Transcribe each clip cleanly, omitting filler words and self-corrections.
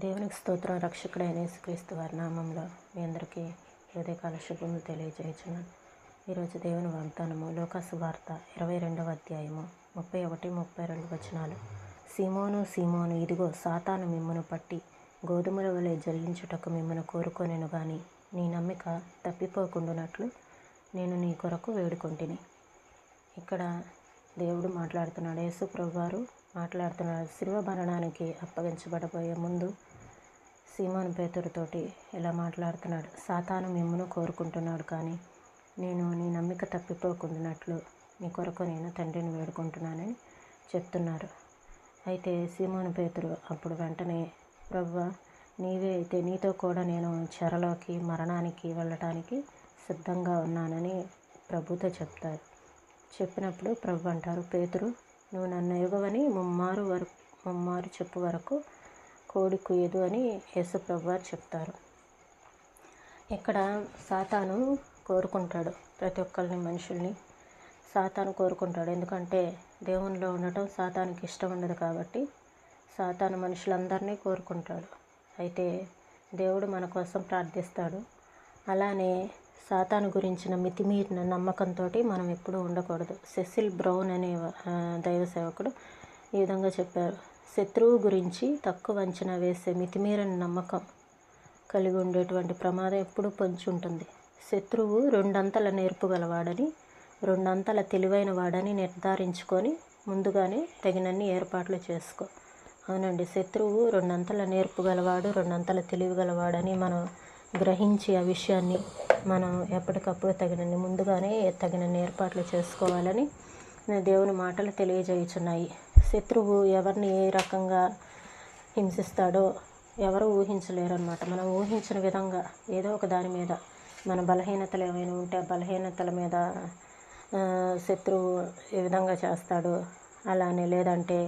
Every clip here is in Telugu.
దేవునికి స్తోత్రం. రక్షకుడైన యేసుక్రీస్తు వారి నామంలో మీ అందరికీ హృదయకాల శుభములు తెలియజేయుచున్నాను. ఈరోజు దేవుని వాగ్దానము లూకాసు వార్త 22వ అధ్యాయము 31-32 వచనాలు. సీమోను సీమోను, ఇదిగో సాతాను మిమ్మును పట్టి గోధుమల వలె జల్లించుటకు మిమ్మను కోరుకొనెను గాని నీ నమ్మిక తప్పిపోకుండానట్లు నేను నీ కొరకు వేడుకొంటిని. ఇక్కడ దేవుడు మాట్లాడుతున్నాడు, యేసు ప్రభువారు మాట్లాడుతున్నాడు. శిలువ మరణానికి అప్పగించబడబోయే ముందు సీమోను పేతురుతోటి ఇలా మాట్లాడుతున్నాడు. సాతాను మిమ్మును కోరుకుంటున్నాడు కానీ నేను నీ నమ్మిక తప్పిపోకుండానట్లు నీ కొరకు నేను తండ్రిని వేడుకుంటున్నానని చెప్తున్నారు. అయితే సీమోను పేతురు అప్పుడు వెంటనే, ప్రభువా నీవే అయితే నీతో కూడా నేను చెరలోకి మరణానికి వెళ్ళటానికి సిద్ధంగా ఉన్నానని ప్రభుతో చెప్తారు. చెప్పినప్పుడు ప్రభు అంటారు, పేతురు నువ్వు నన్ను ఎరుగవని ముమ్మారు చెప్పు వరకు కోడి కుయ్యదు అని యేసు ప్రభువారు చెప్తారు. ఇక్కడ సాతాను కోరుకుంటాడు, ప్రతి ఒక్కరిని మనుషుల్ని సాతాను కోరుకుంటాడు. ఎందుకంటే దేవునిలో ఉండటం సాతానికి ఇష్టం ఉండదు కాబట్టి సాతాను మనుషులందరినీ కోరుకుంటాడు. అయితే దేవుడు మన కోసం ప్రార్థిస్తాడు. అలానే సాతాను గురించిన మితిమీరిన నమ్మకంతో మనం ఎప్పుడూ ఉండకూడదు. సెసిల్ బ్రౌన్ అనే దైవ సేవకుడు ఈ విధంగా చెప్పారు, శత్రువు గురించి తక్కువ అంచనా వేసే మితిమీరిన నమ్మకం కలిగి ఉండేటువంటి ప్రమాదం ఎప్పుడూ పొంచి ఉంటుంది. శత్రువు రెండంతల నేర్పు గలవాడని, రెండంతల తెలివైన వాడని నిర్ధారించుకొని ముందుగానే తగినన్ని ఏర్పాట్లు చేసుకో. అవునండి, శత్రువు రెండంతల నేర్పు గలవాడు, రెండంతల తెలివి గలవాడని మనం గ్రహించి ఆ విషయాన్ని మనం ఎప్పటికప్పుడు ముందుగానే తగినన్ని ఏర్పాట్లు చేసుకోవాలని దేవుని మాటలు తెలియజేయుచున్నాయి. శత్రువు ఎవరిని ఏ రకంగా హింసిస్తాడో ఎవరు ఊహించలేరు అన్నమాట. మనం ఊహించిన విధంగా ఏదో ఒక దాని మీద మన బలహీనతలు ఏమైనా ఉంటే ఆ బలహీనతల మీద శత్రువు ఏ విధంగా చేస్తాడో అలానే, లేదంటే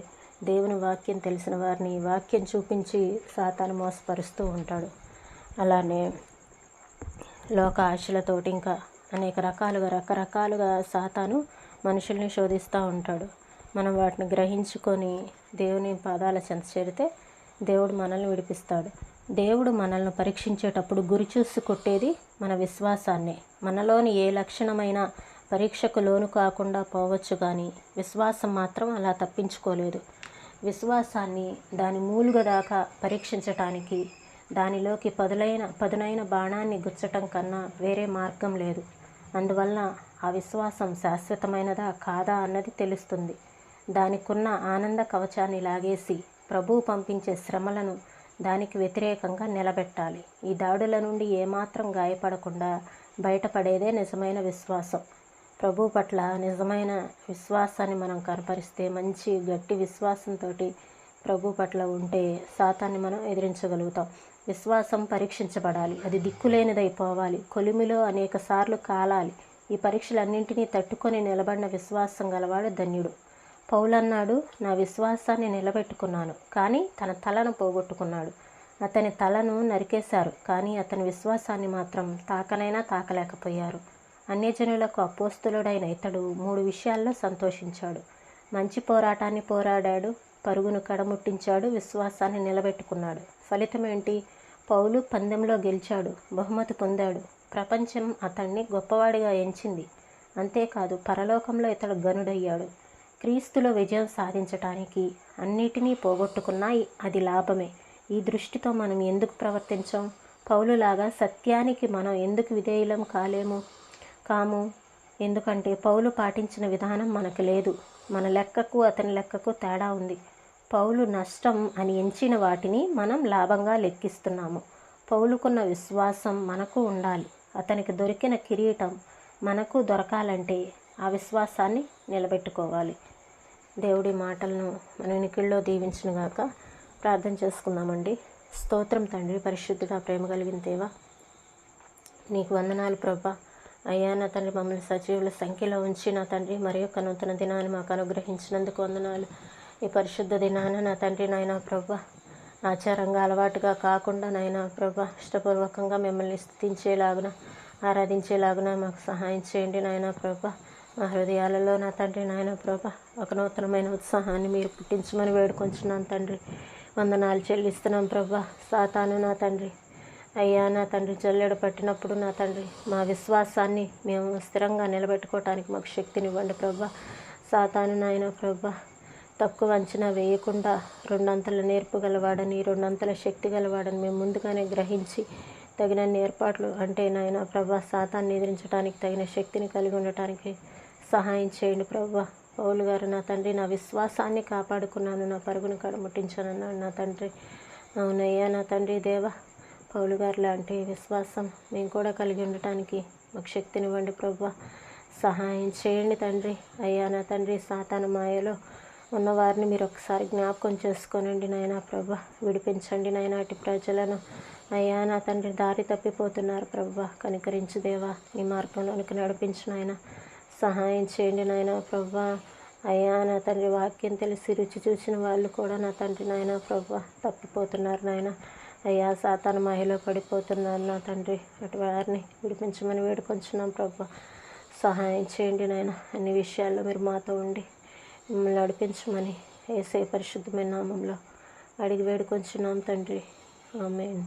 దేవుని వాక్యం తెలిసిన వారిని వాక్యం చూపించి సాతాను మోసపరుస్తూ ఉంటాడు. అలానే లోక ఆశలతోటి ఇంకా అనేక రకరకాలుగా సాతాను మనుషుల్ని శోధిస్తూ ఉంటాడు. మనం వాటిని గ్రహించుకొని దేవుని పాదాల చెంత చేరితే దేవుడు మనల్ని విడిపిస్తాడు. దేవుడు మనల్ని పరీక్షించేటప్పుడు గురి చూసి కొట్టేది మన విశ్వాసాన్నే. మనలోని ఏ లక్షణమైన పరీక్షకు లోను కాకుండా పోవచ్చు కానీ విశ్వాసం మాత్రం అలా తప్పించుకోలేదు. విశ్వాసాన్ని దాని మూలుగ దాకా పరీక్షించటానికి దానిలోకి పదునైన బాణాన్ని గుచ్చటం కన్నా వేరే మార్గం లేదు. అందువలన ఆ విశ్వాసం శాశ్వతమైనదా కాదా అన్నది తెలుస్తుంది. దానికున్న ఆనంద కవచాన్ని లాగేసి ప్రభువు పంపించే శ్రమలను దానికి వ్యతిరేకంగా నిలబెట్టాలి. ఈ దాడుల నుండి ఏమాత్రం గాయపడకుండా బయటపడేదే నిజమైన విశ్వాసం. ప్రభు పట్ల నిజమైన విశ్వాసాన్ని మనం కనపరిస్తే, మంచి గట్టి విశ్వాసంతో ప్రభు పట్ల ఉంటే సాతాన్ని మనం ఎదిరించగలుగుతాం. విశ్వాసం పరీక్షించబడాలి, అది దిక్కులేనిదైపోవాలి, కొలిమిలో అనేక సార్లు కాలాలి. ఈ పరీక్షలన్నింటినీ తట్టుకొని నిలబడిన విశ్వాసం గలవాడు ధన్యుడు. పౌలన్నాడు, నా విశ్వాసాన్ని నిలబెట్టుకున్నాను కానీ తన తలను పోగొట్టుకున్నాడు. అతని తలను నరికేశారు కానీ అతని విశ్వాసాన్ని మాత్రం తాకలేకపోయారు. అన్యజనులకు అపోస్తులుడైన ఇతడు 3 విషయాల్లో సంతోషించాడు. మంచి పోరాటాన్ని పోరాడాడు, పరుగును కడముట్టించాడు, విశ్వాసాన్ని నిలబెట్టుకున్నాడు. ఫలితం ఏంటి? పౌలు పందెంలో గెలిచాడు, బహుమతి పొందాడు. ప్రపంచం అతన్ని గొప్పవాడిగా ఎంచింది. అంతేకాదు పరలోకంలో ఇతడు గనుడయ్యాడు. క్రీస్తులో విజయం సాధించటానికి అన్నిటినీ పోగొట్టుకున్నా అది లాభమే. ఈ దృష్టితో మనం ఎందుకు ప్రవర్తించాం? పౌలులాగా సత్యానికి మనం ఎందుకు విధేయులం కాము? ఎందుకంటే పౌలు పాటించిన విధానం మనకు లేదు. మన లెక్కకు అతని లెక్కకు తేడా ఉంది. పౌలు నష్టం అని ఎంచిన వాటిని మనం లాభంగా లెక్కిస్తున్నాము. పౌలుకున్న విశ్వాసం మనకు ఉండాలి. అతనికి దొరికిన కిరీటం మనకు దొరకాలంటే ఆ విశ్వాసాన్ని నిలబెట్టుకోవాలి. దేవుడి మాటలను మన వినికిడిలో దీవించునుగాక. ప్రార్థన చేసుకుందామండి. స్తోత్రం తండ్రి, పరిశుద్ధుడా, ప్రేమ కలిగిన దేవా, నీకు వందనాలు ప్రభా. అయ్యా నా తండ్రి, మమ్మల్ని సజీవుల సంఖ్యలో ఉంచి నా తండ్రి మరి యొక్క నూతన దినాన్ని మాకు అనుగ్రహించినందుకు వందనాలు. ఈ పరిశుద్ధ దినాన నా తండ్రి నాయనా ప్రభా, ఆచారంగా అలవాటుగా కాకుండా నాయనా ప్రభా, ఇష్టపూర్వకంగా మిమ్మల్ని స్తుతించేలాగున ఆరాధించేలాగున మాకు సహాయం చేయండి నాయనా ప్రభా. మా హృదయాలలో నా తండ్రి నాయన ప్రభా ఒక నూతనమైన ఉత్సాహాన్ని మీరు పుట్టించమని వేడుకొంచున్నాను తండ్రి. వందనాలు చెల్లిస్తున్నాం ప్రభా. సాతాను నా తండ్రి అయ్యా నా తండ్రి జల్లెడ పట్టినప్పుడు నా తండ్రి మా విశ్వాసాన్ని మేము స్థిరంగా నిలబెట్టుకోవటానికి మాకు శక్తినివ్వండి ప్రభా. సాతాను నాయన ప్రభా తక్కువ అంచనా వేయకుండా రెండంతల నేర్పు గలవాడని, రెండంతల శక్తి గలవాడని మేము ముందుగానే గ్రహించి తగినన్ని ఏర్పాట్లు అంటే నాయన ప్రభా సాతాన్ని ఎదిరించడానికి తగిన శక్తిని కలిగి ఉండటానికి సహాయం చేయండి ప్రభా. పౌలు గారు నా తండ్రి నా విశ్వాసాన్ని కాపాడుకున్నాను, నా పరుగును కడముట్టించానన్నాడు నా తండ్రి. అవునయ్యా నా తండ్రి దేవ, పౌలు గారు లాంటి విశ్వాసం మేము కూడా కలిగి ఉండటానికి మాకు శక్తినివ్వండి ప్రభా. సహాయం చేయండి తండ్రి. అయ్యా నా తండ్రి సాతాను మాయలో ఉన్నవారిని మీరు ఒకసారి జ్ఞాపకం చేసుకోనండి నాయనా ప్రభా. విడిపించండి నాయన అటు ప్రజలను. అయ్యా నా తండ్రి దారి తప్పిపోతున్నారు ప్రభా. కనికరించు దేవా, నీ మార్గంలోనికి నడిపించు నాయన. సహాయం చేయండి నాయన ప్రభా. అయ్యా నా తండ్రి వాక్యం తెలిసి రుచి చూసిన వాళ్ళు కూడా నా తండ్రి నాయన ప్రభా తప్పిపోతున్నారు నాయన. అయ్యా సాతాను మాయలో పడిపోతున్నారు నా తండ్రి. అటు వారిని విడిపించమని వేడుకొంచున్నాం ప్రభా. సహాయం చేయండి నాయన. అన్ని విషయాల్లో మీరు మాతో ఉండి మిమ్మల్ని నడిపించమని యేసయ్య పరిశుద్ధమైన నామంలో అడిగి వేడుకొంచున్నాం తండ్రి. ఆమేన్.